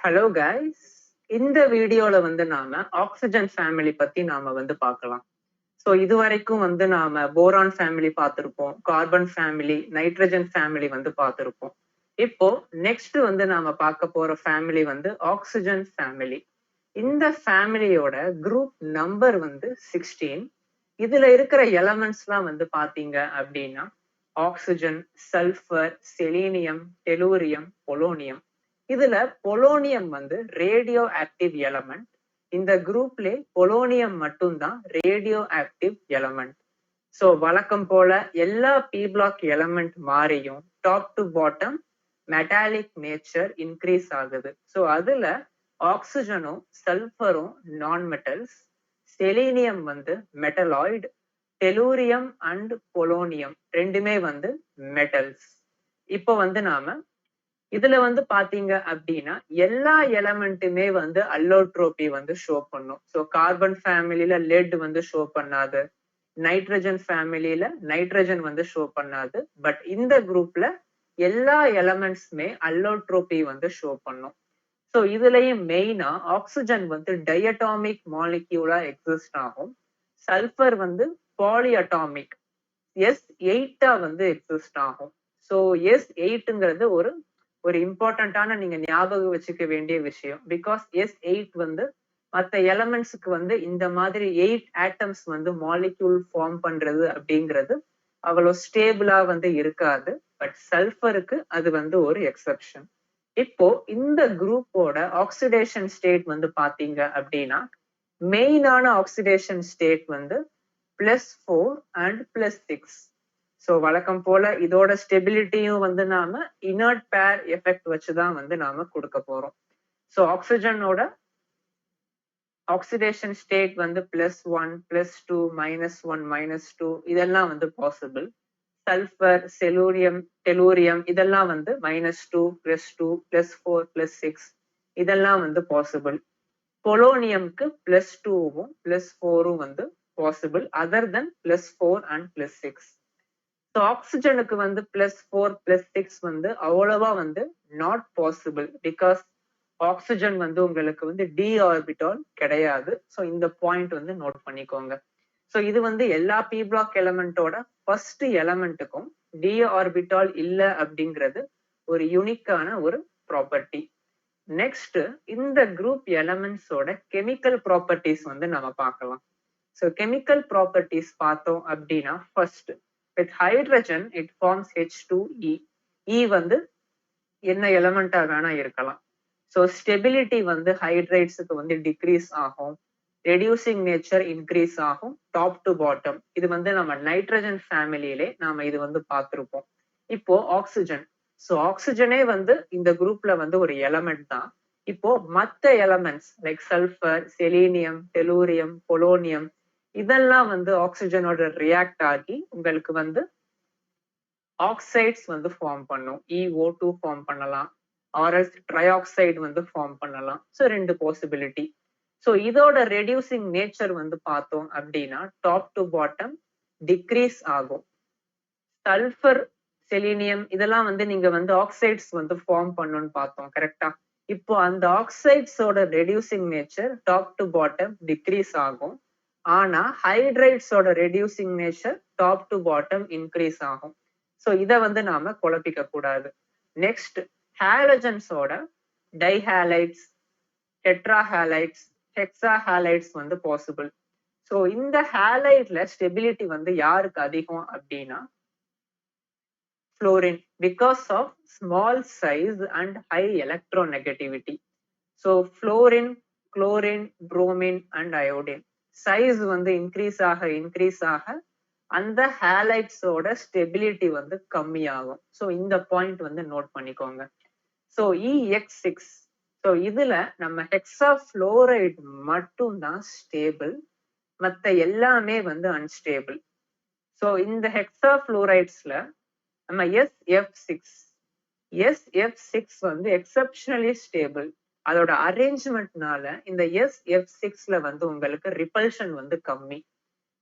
Hello guys, இந்த வீடியோல நாம ஆக்சிஜன் ஃபேமிலி பத்தி நாம பார்க்கலாம். ஸோ இது வரைக்கும் நாம போரான் ஃபேமிலி பார்த்திருப்போம், கார்பன் ஃபேமிலி, நைட்ரஜன் ஃபேமிலி பார்த்திருப்போம். இப்போ நெக்ஸ்ட் நாம பார்க்க போற ஃபேமிலி ஆக்சிஜன் ஃபேமிலி. இந்த ஃபேமிலியோட குரூப் நம்பர் 16. இதுல இருக்கிற எலமெண்ட்ஸ்லாம் பாத்தீங்க அப்படின்னா oxygen, sulphur, selenium, tellurium, polonium. இதுல பொலோனியம் ரேடியோ ஆக்டிவ் எலமெண்ட். இந்த குரூப்ல பொலோனியம் மட்டும்தான் ரேடியோ ஆக்டிவ் எலமெண்ட். ஸோ வழக்கம் போல எல்லா பி பிளாக் எலமெண்ட் மாறியும் top to bottom metallic nature increase ஆகுது. ஸோ அதுல ஆக்சிஜனும் சல்ஃபரும் non metals, selenium metalloid, tellurium and polonium ரெண்டுமே மெட்டல்ஸ். இப்போ நாம இதுல பாத்தீங்க அப்படின்னா எல்லா எலமெண்ட்டுமே அல்லோட்ரோபி ஷோ பண்ணும். ஸோ கார்பன் ஃபேமிலியில லெட் ஷோ பண்ணாது, நைட்ரஜன் ஃபேமிலியில நைட்ரஜன் ஷோ பண்ணாது. பட் இந்த குரூப்ல எல்லா எலமெண்ட்ஸுமே அல்லோட்ரோபி ஷோ பண்ணும். ஸோ இதுலயும் மெயினா ஆக்சிஜன் டைஅட்டாமிக் மாலிக்யூலா எக்ஸிஸ்ட் ஆகும். சல்ஃபர் பாலிஅட்டாமிக் S8 எக்ஸிஸ்ட் ஆகும். ஸோ S8ங்கிறது ஒரு இம்பார்ட்டன்டான நீங்க ஞாபகம் வச்சுக்க வேண்டிய விஷயம். பிகாஸ் S8 மற்ற எலமெண்ட்ஸுக்கு இந்த மாதிரி 8 ஆட்டம்ஸ் மாலிக்யூல் ஃபார்ம் பண்றது அப்படிங்கிறது அவ்வளவு ஸ்டேபிளா இருக்காது. பட் சல்ஃபருக்கு அது ஒரு எக்ஸெப்ஷன். இப்போ இந்த குரூப்போட ஆக்சிடேஷன் ஸ்டேட் பாத்தீங்க அப்படின்னா மெயினான ஆக்சிடேஷன் ஸ்டேட் +4 அண்ட் +6. ஸோ வழக்கம் போல இதோட ஸ்டெபிலிட்டியும் நாம இனர்ட் பேர் எஃபெக்ட் வச்சுதான் நாம கொடுக்க போறோம். ஸோ ஆக்சிஜனோட ஆக்சிடேஷன் ஸ்டேட் +1, +2, -1, -2 இதெல்லாம் பாசிபிள். சல்ஃபர், செலூரியம், டெலூரியம் இதெல்லாம் -2, +2, +4, +6 இதெல்லாம் பாசிபிள். பொலோனியம்க்கு +2வும் +4ம் possible other than +4 and +6. So ஆக்சிஜனுக்கு +4, +6 அவ்வளவா நாட் பாசிபிள். பிகாஸ் ஆக்சிஜன் உங்களுக்கு டி ஆர்பிட்டால் கிடையாது. ஸோ இந்த பாயிண்ட் நோட் பண்ணிக்கோங்க. ஸோ இது எல்லா பி பிளாக் எலமெண்டோட ஃபர்ஸ்ட் எலமெண்ட்டுக்கும் டி ஆர்பிட்டால் இல்ல அப்படிங்கிறது ஒரு யூனிக்கான ஒரு ப்ராப்பர்ட்டி. நெக்ஸ்ட் இந்த குரூப் எலமெண்ட்ஸோட கெமிக்கல் ப்ராப்பர்ட்டிஸ் நம்ம பார்க்கலாம். ஸோ கெமிக்கல் ப்ராப்பர்ட்டிஸ் பார்த்தோம் அப்படின்னா first with hydrogen it forms H2E. E என்ன எலமெண்டா வேணா இருக்கலாம். ஸோ ஸ்டெபிலிட்டி ஹைட்ரைட்ஸுக்கு டிக்ரீஸ் ஆகும், ரெடியூசிங் நேச்சர் இன்க்ரீஸ் ஆகும் டாப் டு பாட்டம். இது நம்ம நைட்ரஜன் ஃபேமிலியிலே நாம இது பார்த்திருப்போம். இப்போ ஆக்சிஜன். ஸோ ஆக்சிஜனே இந்த குரூப்ல ஒரு எலமெண்ட் தான். இப்போ மற்ற elements like sulphur, selenium, tellurium, polonium இதெல்லாம் ஆக்சிஜனோட ரியாக்ட் ஆகி உங்களுக்கு ஆக்சைட்ஸ் ஃபார்ம் பண்ணும். EO2 ஃபார்ம் பண்ணலாம், ஆர்எஸ் ட்ரைஆக்சைடு ஃபார்ம் பண்ணலாம். ஸோ ரெண்டு பாசிபிலிட்டி. ஸோ இதோட ரெடியூசிங் நேச்சர் பார்த்தோம் அப்படின்னா டாப் டு பாட்டம் டிக்ரீஸ் ஆகும். சல்ஃபர், செலீனியம் இதெல்லாம் நீங்க ஆக்சைட்ஸ் ஃபார்ம் பண்ணணும்னு பார்த்தோம் கரெக்டா. இப்போ அந்த ஆக்சைட்ஸோட reducing nature top to bottom decrease ஆகும். ஆனா ஹைட்ரைட்ஸோட reducing nature top to bottom increase ஆகும். ஸோ இதை நாம குழப்பிக்க கூடாது. நெக்ஸ்ட் ஹாலஜன்ஸோட dihalides, tetrahalides, hexahalides possible. So இந்த ஹாலைட்ல ஸ்டெபிலிட்டி யாருக்கு அதிகம் அப்படின்னா fluorine, because of small size and high electronegativity. So fluorine, chlorine, bromine and iodine size increase ஆக அந்த ஹாலைட்ஸோட ஸ்டெபிலிட்டி கம்மியாகும். ஸோ இந்த பாயிண்ட் நோட் பண்ணிக்கோங்க. So EX6. ஸோ இதுல நம்ம ஹெக்ஸாஃப்ளோரைடு மட்டும் தான் ஸ்டேபிள், மற்ற எல்லாமே அன்ஸ்டேபிள். ஸோ இந்த ஹெக்ஸாஃப்ளோரைட்ஸ்ல நம்ம SF6 எக்ஸப்ஷனலி ஸ்டேபிள். அதோட அரேஞ்ச்மெண்ட்னால இந்த SF6ல உங்களுக்கு ரிப்பல்ஷன் கம்மி,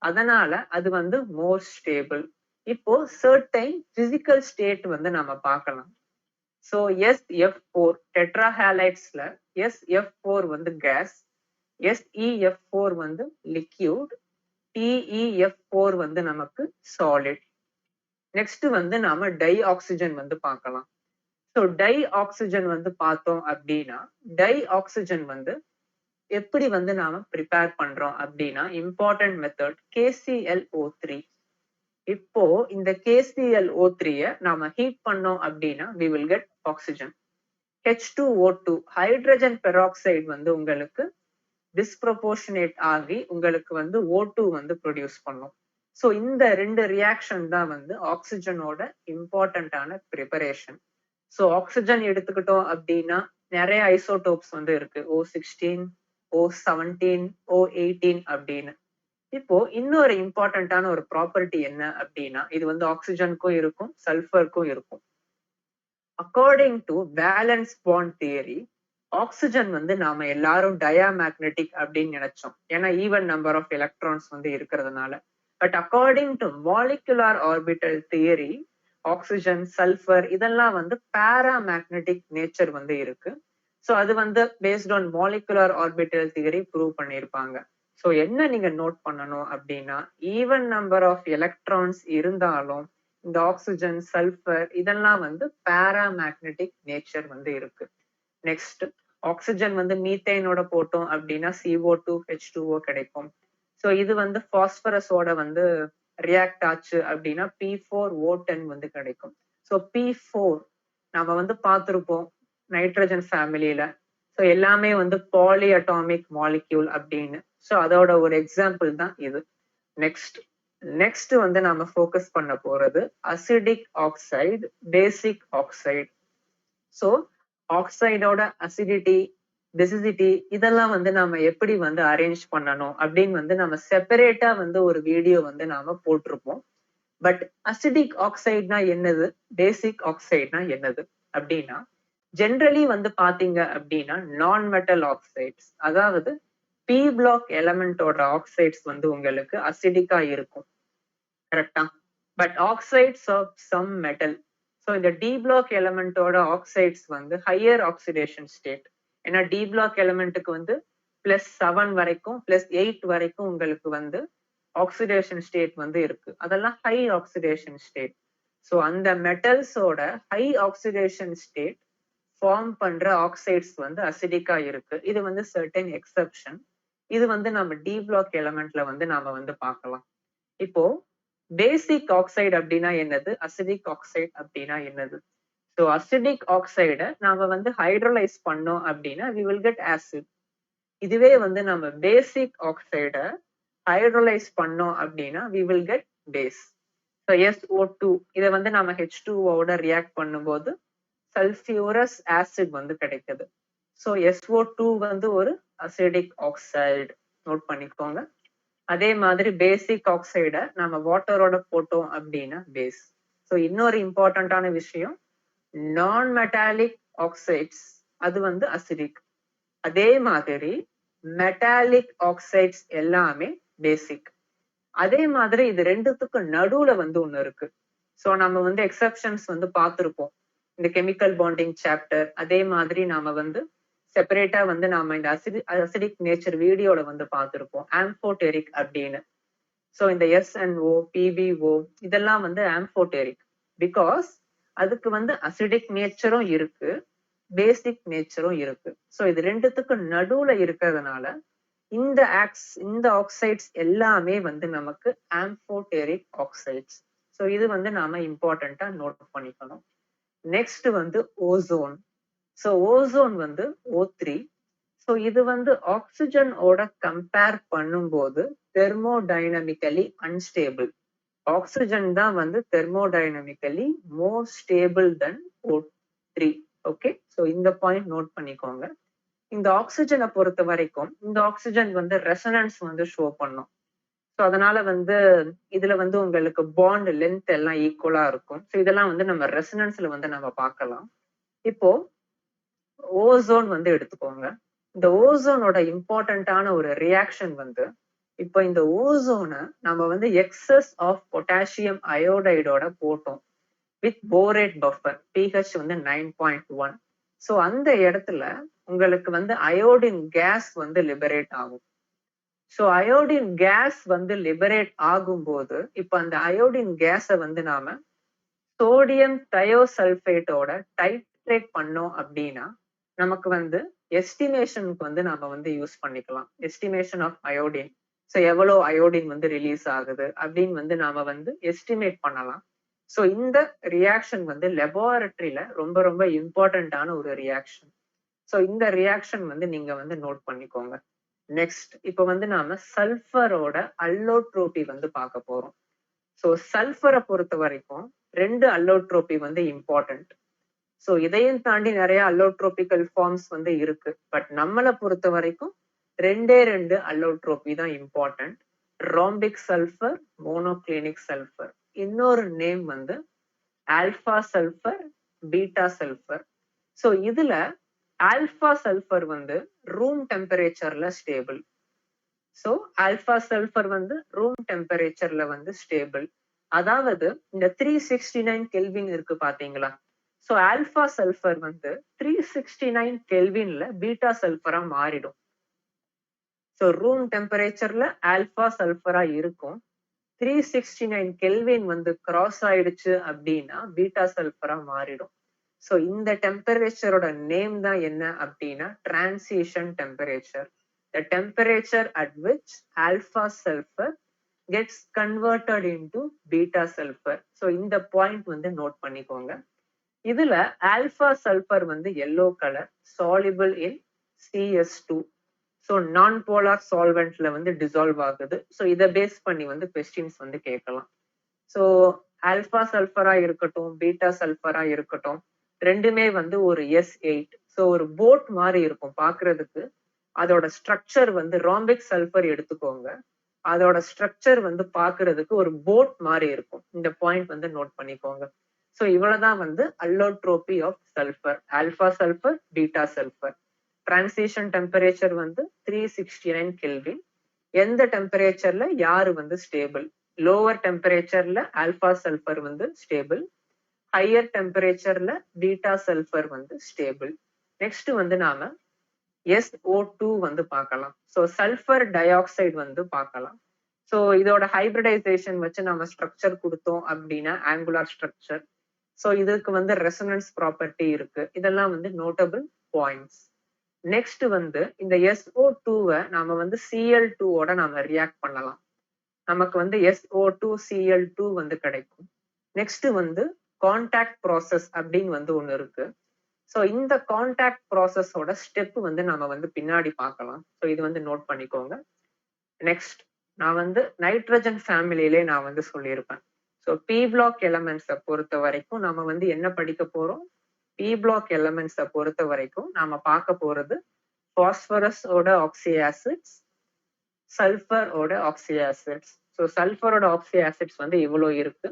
அதனால அது மோர் ஸ்டேபிள். இப்போ சர்டைன் பிசிக்கல் ஸ்டேட் நம்ம பார்க்கலாம். ஸோ SF4 டெட்ராஹாலைட்ஸ்ல SF4 வந்து கேஸ், SeF4 வந்து லிக்யூட், TeF4 வந்து நமக்கு சாலிட். நெக்ஸ்ட் வந்து நாம டை ஆக்சிஜன் வந்து பார்க்கலாம். ஸோ டை ஆக்சிஜன் வந்து பார்த்தோம் அப்படின்னா, டை ஆக்சிஜன் வந்து எப்படி வந்து நாம ப்ரிப்பேர் பண்றோம் அப்படின்னா, இம்பார்ட்டன்ட் மெத்தட் KClO3. இப்போ இந்த KClO3 நாம ஹீட் பண்ணோம் அப்படின்னா we will get oxygen. H2O2 hydrogen peroxide வந்து உங்களுக்கு டிஸ்ப்ரொபோர்ஷனேட் ஆகி உங்களுக்கு வந்து O2 வந்து ப்ரொடியூஸ் பண்ணும். ஸோ இந்த ரெண்டு ரியாக்ஷன் தான் வந்து ஆக்சிஜனோட இம்பார்ட்டன்டான ப்ரிப்பரேஷன். ஸோ ஆக்சிஜன் எடுத்துக்கிட்டோம் அப்படின்னா நிறைய ஐசோடோப்ஸ் வந்து இருக்கு, O16, O17, O18 அப்படின்னு. இப்போ இன்னொரு இம்பார்ட்டன்டான ஒரு ப்ராப்பர்ட்டி என்ன அப்படின்னா, இது வந்து ஆக்சிஜனுக்கும் இருக்கும், சல்ஃபருக்கும் இருக்கும். According to valence bond theory, oxygen வந்து நாம எல்லாரும் டயாமேக்னெட்டிக் அப்படின்னு நினைச்சோம், ஏன்னா ஈவன் நம்பர் ஆஃப் எலக்ட்ரான்ஸ் வந்து இருக்கிறதுனால. But according to molecular orbital theory, oxygen, sulphur இதெல்லாம் வந்து பாராமேக்னெட்டிக் நேச்சர் வந்து இருக்கு. ஸோ அது வந்து based on molecular orbital theory prove பண்ணியிருப்பாங்க. ஸோ என்ன நீங்க நோட் பண்ணணும் அப்படின்னா, ஈவன் நம்பர் ஆஃப் எலக்ட்ரான்ஸ் இருந்தாலும் இந்த ஆக்சிஜன், சல்ஃபர் இதெல்லாம் வந்து பாராமேக்னெட்டிக் நேச்சர் வந்து இருக்கு. நெக்ஸ்ட் ஆக்சிஜன் வந்து மீத்தேனோட போட்டோம் அப்படின்னா CO2, H2O கிடைக்கும். ஸோ இது வந்து பாஸ்பரஸோட வந்து ரியாக்ட் ஆச்சு அப்படின்னா P4O10 வந்து கிடைக்கும். ஸோ P4 நாம வந்து பார்த்திருப்போம் நைட்ரஜன் ஃபேமிலியில. ஸோ எல்லாமே வந்து பாலி அட்டாமிக் மாலிக்யூல் அப்படின்னு. ஸோ அதோட ஒரு எக்ஸாம்பிள் தான் இது. நெக்ஸ்ட் வந்து நாம ஃபோக்கஸ் பண்ண போறது அசிடிக் ஆக்சைடு, பேசிக் ஆக்சைடு. ஸோ ஆக்சைடோட அசிடிட்டி, பேசிசிட்டி இதெல்லாம் வந்து நாம எப்படி வந்து அரேஞ்ச் பண்ணணும் அப்படின்னு வந்து நம்ம செப்பரேட்டா வந்து ஒரு வீடியோ வந்து நாம போட்டிருப்போம். பட் அசிடிக் ஆக்சைடுனா என்னது, பேசிக் ஆக்சைடுனா என்னது அப்படின்னா, ஜென்ரலி வந்து பாத்தீங்க அப்படின்னா நான் மெட்டல் ஆக்சைட்ஸ், அதாவது பி பிளாக் எலமெண்டோட ஆக்சைட்ஸ் வந்து உங்களுக்கு அசிடிக்கா இருக்கும், கரெக்டா? But oxides of some metal, so இந்த டி பிளாக் எலமெண்டோட ஆக்சைட்ஸ் வந்து ஹையர் ஆக்சிடேஷன் ஸ்டேட். ஏன்னா டி பிளாக் எலமெண்ட்டுக்கு வந்து +7 வரைக்கும் +8 வரைக்கும் உங்களுக்கு வந்து ஆக்சிடேஷன் ஸ்டேட் வந்து இருக்கு, அதெல்லாம் ஹை ஆக்சிடேஷன் ஸ்டேட். ஸோ அந்த மெட்டல்ஸோட ஹை ஆக்சிடேஷன் ஸ்டேட் ஃபார்ம் பண்ற ஆக்சைட்ஸ் வந்து அசிடிக்கா இருக்கு. இது வந்து சர்டன் எக்ஸெப்ஷன். இது வந்து நம்ம டி பிளாக் எலமெண்ட்ல வந்து நாம வந்து பார்க்கலாம். இப்போ பேசிக் ஆக்சைடு அப்படின்னா என்னது, அசிடிக் ஆக்சைடு அப்படின்னா என்னது? ஸோ அசிடிக் ஆக்சைடை நாம வந்து ஹைட்ரோலைஸ் பண்ணோம் அப்படின்னா we will get acid. இதுவே வந்து நம்ம பேசிக் ஆக்சைடை ஹைட்ரோலைஸ் பண்ணோம் அப்படின்னா we will get base. So SO2 இதை வந்து நம்ம H2ஓட ரியாக்ட் பண்ணும்போது சல்ஃபியூரஸ் ஆசிட் வந்து கிடைக்குது. ஸோ SO2 வந்து ஒரு அசிடிக் ஆக்சைடு, நோட் பண்ணிக்கோங்க. அதே மாதிரி பேசிக் ஆக்சைடை நம்ம வாட்டரோட போட்டோம் அப்படின்னா பேஸ். ஸோ இன்னொரு இம்பார்ட்டன்டான விஷயம், நான் மெட்டாலிக் ஆக்சைட்ஸ் அது வந்து அசிடிக். அதே மாதிரி மெட்டாலிக் ஆக்சைட்ஸ் எல்லாமே பேசிக். அதே மாதிரி இது ரெண்டுத்துக்கும் நடுவுல வந்து ஒண்ணு இருக்கு. ஸோ நம்ம வந்து எக்ஸெப்ஷன்ஸ் வந்து பார்த்திருப்போம் இந்த கெமிக்கல் பாண்டிங் சாப்டர். அதே மாதிரி நாம வந்து செப்பரேட்டா வந்து நாம இந்த அசிடிக் நேச்சர் வீடியோல வந்து பார்த்திருப்போம், ஆம்போடெரிக் அப்படின்னு. ஸோ இந்த SNO, PbO இதெல்லாம் வந்து ஆம்போடெரிக், பிகாஸ் அதுக்கு வந்து அசிடிக் நேச்சரும் இருக்கு, பேசிக் நேச்சரும் இருக்கு. ஸோ இது ரெண்டுத்துக்கும் நடுவுல இருக்கிறதுனால இந்த ஆக்சைட்ஸ் எல்லாமே வந்து நமக்கு ஆம்போடெரிக் ஆக்சைட்ஸ். ஸோ இது வந்து நாம இம்பார்ட்டண்டா நோட் பண்ணிக்கணும். நெக்ஸ்ட் வந்து ஓசோன். ஸோ ஓசோன் வந்து O3. ஸோ இது வந்து ஆக்சிஜனோட கம்பேர் பண்ணும்போது தெர்மோடைனமிக்கலி அன்ஸ்டேபிள். ஆக்சிஜன் தான் வந்து thermodynamically more stable than O3. Okay, so இந்த பாயிண்ட் நோட் பண்ணிக்கோங்க. இந்த ஆக்சிஜனை பொறுத்த வரைக்கும் இந்த ஆக்சிஜன் வந்து ரெசனன்ஸ் வந்து ஷோ பண்ணும். ஸோ அதனால வந்து இதுல வந்து உங்களுக்கு பாண்ட் லென்த் எல்லாம் ஈக்குவலா இருக்கும். ஸோ இதெல்லாம் வந்து நம்ம ரெசனன்ஸ்ல வந்து நம்ம பார்க்கலாம். இப்போ ஓசோன் வந்து எடுத்துக்கோங்க. இந்த ஓசோனோட இம்பார்ட்டன்டான ஒரு ரியாக்ஷன் வந்து, இப்போ இந்த ஓசோனை நம்ம வந்து எக்ஸஸ் ஆஃப் பொட்டாசியம் அயோடைடோட போட்டோம். வித் போரேட் பஃபர் pH வந்து 9.1. ஸோ அந்த இடத்துல உங்களுக்கு வந்து அயோடின் கேஸ் வந்து லிபரேட் ஆகும். ஸோ அயோடின் கேஸ் வந்து லிபரேட் ஆகும்போது இப்ப அந்த அயோடின் கேஸை வந்து நாம சோடியம் தயோசல்பேட்டோட டைட்ரேட் பண்ணோம் அப்படின்னா நமக்கு வந்து எஸ்டிமேஷனுக்கு வந்து நாம வந்து யூஸ் பண்ணிக்கலாம். Estimation of iodine. ஸோ எவ்வளவு அயோடின் வந்து ரிலீஸ் ஆகுது அப்படின்னு வந்து நாம வந்து எஸ்டிமேட் பண்ணலாம். ஸோ இந்த ரியாக்ஷன் வந்து லெபார்டரியில ரொம்ப ரொம்ப இம்பார்ட்டன்டான ஒரு ரியாக்ஷன். ஸோ இந்த ரியாக்ஷன் வந்து நீங்க வந்து நோட் பண்ணிக்கோங்க. நெக்ஸ்ட் இப்ப வந்து நாம சல்ஃபரோட அல்லோட்ரோபி வந்து பார்க்க போறோம். ஸோ சல்ஃபரை பொறுத்த வரைக்கும் 2 அல்லோட்ரோபி வந்து இம்பார்ட்டன்ட். ஸோ இதையும் தாண்டி நிறைய அல்லோட்ரோபிக்கல் ஃபார்ம்ஸ் வந்து இருக்கு. பட் நம்மளை பொறுத்த வரைக்கும் 2 அல்லோட்ரோபி தான் important. Rhombic sulphur, monoclinic sulphur. இன்னொரு நேம் வந்து alpha sulphur, beta sulphur. So இதுல ஆல்பா சல்ஃபர் வந்து ரூம் டெம்பரேச்சர்ல ஸ்டேபிள். ஸோ ஆல்பா சல்ஃபர் வந்து ரூம் டெம்பரேச்சர்ல வந்து ஸ்டேபிள். அதாவது இந்த 369 கெல்வின் இருக்கு பாத்தீங்களா? ஸோ ஆல்பா சல்ஃபர் வந்து 369 கெல்வின்ல பீட்டா சல்ஃபரா மாறிடும். ஸோ ரூம் டெம்பரேச்சர்ல ஆல்பா சல்ஃபரா இருக்கும். 369 கெல்வின் வந்து கிராஸ் ஆயிடுச்சு அப்படின்னா பீட்டா சல்ஃபரா மாறிடும். ஸோ இந்த டெம்பரேச்சரோட நேம் தான் என்ன அப்படின்னா transition temperature. The temperature at which alpha sulfur gets converted into beta sulfur. So இந்த பாயிண்ட் வந்து நோட் பண்ணிக்கோங்க. இதுல ஆல்பா சல்ஃபர் வந்து yellow colour, soluble in CS2. So நான் போலார் சால்வெண்ட்ல வந்து டிசால்வ் ஆகுது. ஸோ இதை பேஸ் பண்ணி வந்து கொஸ்டின்ஸ் வந்து கேட்கலாம். ஸோ ஆல்பா சல்ஃபரா இருக்கட்டும், பீட்டா சல்ஃபரா இருக்கட்டும், ரெண்டுமே வந்து ஒரு S8. ஸோ ஒரு போட் மாதிரி இருக்கும் பாக்குறதுக்கு. அதோட ஸ்ட்ரக்சர் வந்து ராம்பிக் சல்ஃபர் எடுத்துக்கோங்க. அதோட ஸ்ட்ரக்சர் வந்து பாக்குறதுக்கு ஒரு போட் மாதிரி இருக்கும். இந்த பாயிண்ட் வந்து நோட் பண்ணிக்கோங்க. ஸோ இவ்வளவுதான் வந்து allotropy of sulphur. Alpha sulphur, beta sulphur. Transition temperature வந்து 369 கெல்வின். எந்த டெம்பரேச்சர்ல யாரு வந்து ஸ்டேபிள்? லோவர் டெம்பரேச்சர்ல ஆல்பா சல்ஃபர் வந்து ஸ்டேபிள். ஹையர் டெம்பரேச்சர்ல பீட்டா சல்ஃபர் வந்து ஸ்டேபிள். நெக்ஸ்ட் வந்து நாம SO2 வந்து பார்க்கலாம். ஸோ சல்ஃபர் டை ஆக்சைடு வந்து பார்க்கலாம். ஸோ இதோட ஹைபிரிடைசேஷன் வச்சு நம்ம ஸ்ட்ரக்சர் கொடுத்தோம் அப்படின்னா ஆங்குலார் ஸ்ட்ரக்சர். ஸோ இதுக்கு வந்து ரெசனன்ஸ் ப்ராப்பர்ட்டி இருக்கு. இதெல்லாம் வந்து நோட்டபிள் பாயிண்ட்ஸ். நெக்ஸ்ட் வந்து இந்த SO2வை நாம வந்து Cl2 ஓட நாம ரியாக்ட் பண்ணலாம். நமக்கு வந்து SO2 Cl2 வந்து கிடைக்கும். நெக்ஸ்ட் வந்து கான்டாக்ட் ப்ராசஸ் அப்படின்னு வந்து ஒண்ணு இருக்கு. ஸோ இந்த கான்டாக்ட் ப்ராசஸோட ஸ்டெப் வந்து நம்ம வந்து பின்னாடி பார்க்கலாம். ஸோ இது வந்து நோட் பண்ணிக்கோங்க. நெக்ஸ்ட் நான் வந்து நைட்ரஜன் ஃபேமிலியிலே நான் வந்து சொல்லியிருப்பேன். ஸோ பி பிளாக் எலமெண்ட்ஸை பொறுத்த வரைக்கும் நம்ம வந்து என்ன படிக்க போறோம்? பி பிளாக் எலமெண்ட்ஸை பொறுத்த வரைக்கும் நாம பார்க்க போறது பாஸ்பரஸோட ஆக்சி ஆசிட்ஸ், சல்ஃபரோட ஆக்சி ஆசிட்ஸ். ஸோ சல்ஃபரோட ஆக்சி ஆசிட்ஸ் வந்து இவ்வளோ இருக்கு.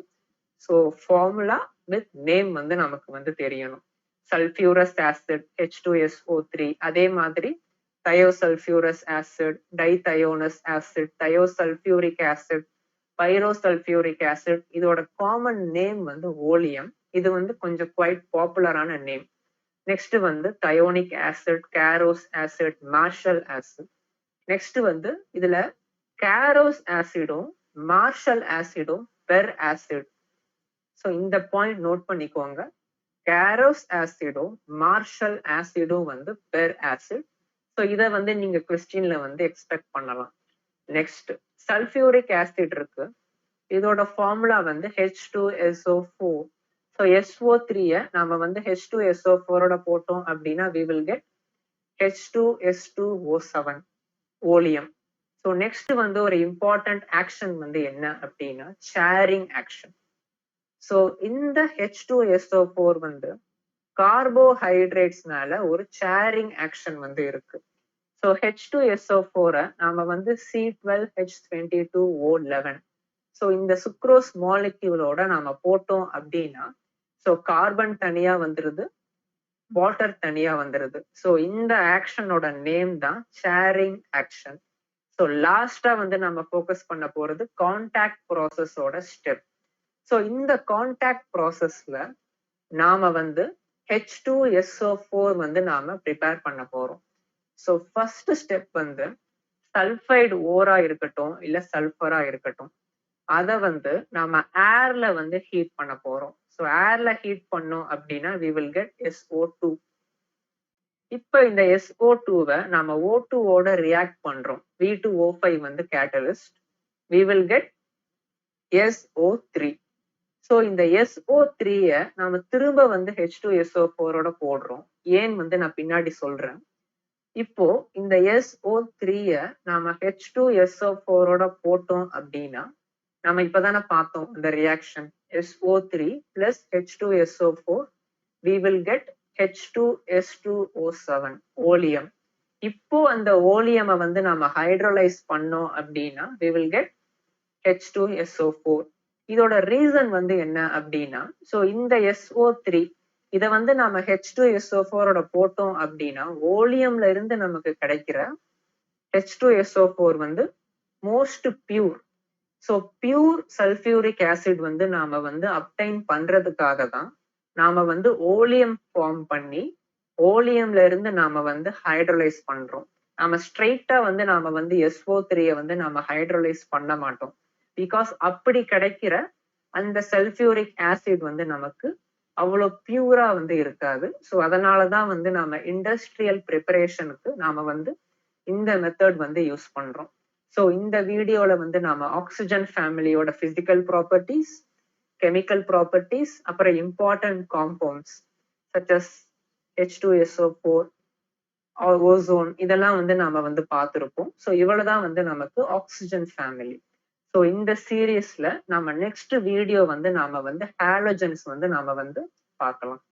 ஸோ ஃபார்முலா வித் நேம் வந்து நமக்கு வந்து தெரியணும். Sulphurous acid H2SO3. அதே மாதிரி thiosulphurous acid, dithionous acid, thiosulphuric acid, pyrosulphuric acid. இதோட காமன் நேம் வந்து ஓலியம். இது வந்து கொஞ்சம் குவைட் பாப்புலரான நேம். நெக்ஸ்ட் வந்து thionic acid, Caro's acid, Marshall acid. Next வந்து இதுல கேரோஸ் ஆசிடும் மார்ஷல் ஆசிடும் பெர் ஆசிட். ஸோ இந்த பாயிண்ட் நோட் பண்ணிக்கோங்க. கேரோஸ் ஆசிடும் மார்ஷல் ஆசிடும் வந்து பெர் ஆசிட். ஸோ இதை வந்து நீங்க கொஸ்டின்ல வந்து எக்ஸ்பெக்ட் பண்ணலாம். நெக்ஸ்ட் சல்ஃபியூரிக் ஆசிட் இருக்கு. இதோட ஃபார்முலா வந்து H2SO4. ஸோ SO3 நாம வந்து H2SO4 போட்டோம் அப்படின்னா we will get H2S2O7 oleum. So next வந்து ஒரு இம்பார்ட்டன்ட் ஆக்ஷன் வந்து என்ன அப்படின்னா ஷேரிங் ஆக்ஷன். ஸோ இந்த H2SO4 வந்து கார்போஹைட்ரேட்ஸ்னால ஒரு ஷேரிங் ஆக்ஷன் வந்து இருக்கு. ஸோ H2SO4 நாம வந்து C12H22O11. ஸோ இந்த சுக்ரோஸ் மாலிக்யூலோட நாம போட்டோம் அப்படின்னா ஸோ கார்பன் தனியா வந்துருது, வாட்டர் தனியா வந்துருது. ஸோ இந்த ஆக்ஷனோட நேம் தான் ஷேரிங் ஆக்ஷன். ஸோ லாஸ்டா வந்து நம்ம ஃபோக்கஸ் பண்ண போறது கான்டாக்ட் ப்ராசஸோட ஸ்டெப். ஸோ இந்த கான்டாக்ட் ப்ராசஸ்ல நாம வந்து H2SO4 வந்து நாம ப்ரிப்பேர் பண்ண போறோம். ஸோ ஃபர்ஸ்ட் ஸ்டெப் வந்து சல்ஃபைடு ஓரா இருக்கட்டும் இல்ல சல்ஃபரா இருக்கட்டும், அதை வந்து நாம ஏர்ல வந்து ஹீட் பண்ண போறோம். ஸோ ஏர்ல ஹீட் பண்ணோம் அப்படின்னா we will get SO2. இப்ப இந்த SO2வை நாம O2 ஓட ரியாக்ட் பண்றோம். V2O5 வந்து catalyst. we will get SO3. So இந்த SO3ய நாம திரும்ப வந்து H2SO4 ஓட போடுறோம். ஏன் வந்து நான் பின்னாடி சொல்றேன். இப்போ இந்த SO3ய நாம H2SO4 ஓட போட்டோம் அப்படின்னா, நம்ம இப்பதானே பார்த்தோம் இந்த reaction SO3 plus H2SO4 we will get H2S2O7 ஓலியம். இப்போ அந்த ஓலியமை வந்து நாம ஹைட்ரோலைஸ் பண்ணோம் அப்படின்னா we will get H2SO4. இதோட ரீசன் வந்து என்ன அப்படின்னா, ஸோ இந்த SO3 இதை வந்து நாம H2SO4 ஓட போட்டோம் அப்படின்னா ஓலியம்ல இருந்து நமக்கு கிடைக்கிற H2SO4 வந்து most pure. So pure sulphuric acid வந்து நாம வந்து அப்டைன் பண்றதுக்காக தான் நாம வந்து ஓலியம் ஃபார்ம் பண்ணி ஓலியம்ல இருந்து நாம வந்து ஹைட்ரோலைஸ் பண்றோம். நாம ஸ்ட்ரெயிட்டா வந்து நாம வந்து SO3ய வந்து நாம ஹைட்ரோலைஸ் பண்ண மாட்டோம். பிகாஸ் அப்படி கிடைக்கிற அந்த சல்ஃபியூரிக் ஆசிட் வந்து நமக்கு அவ்வளோ பியூரா வந்து இருக்காது. ஸோ அதனாலதான் வந்து நாம இண்டஸ்ட்ரியல் ப்ரிப்பரேஷனுக்கு நாம வந்து இந்த மெத்தட் வந்து யூஸ் பண்றோம். ஸோ இந்த வீடியோல வந்து நாம ஆக்சிஜன் ஃபேமிலியோட பிசிக்கல் ப்ராப்பர்ட்டிஸ், கெமிக்கல் ப்ராப்பர்ட்டிஸ், அப்புறம் important compounds such as H2SO4, ozone, இதெல்லாம் வந்து நாம வந்து பார்த்திருப்போம். ஸோ இவ்வளவுதான் வந்து நமக்கு ஆக்சிஜன் ஃபேமிலி. ஸோ இந்த சீரீஸ்ல நம்ம நெக்ஸ்ட் வீடியோ வந்து நாம வந்து ஹாலோஜன்ஸ் வந்து நாம வந்து பார்க்கலாம்.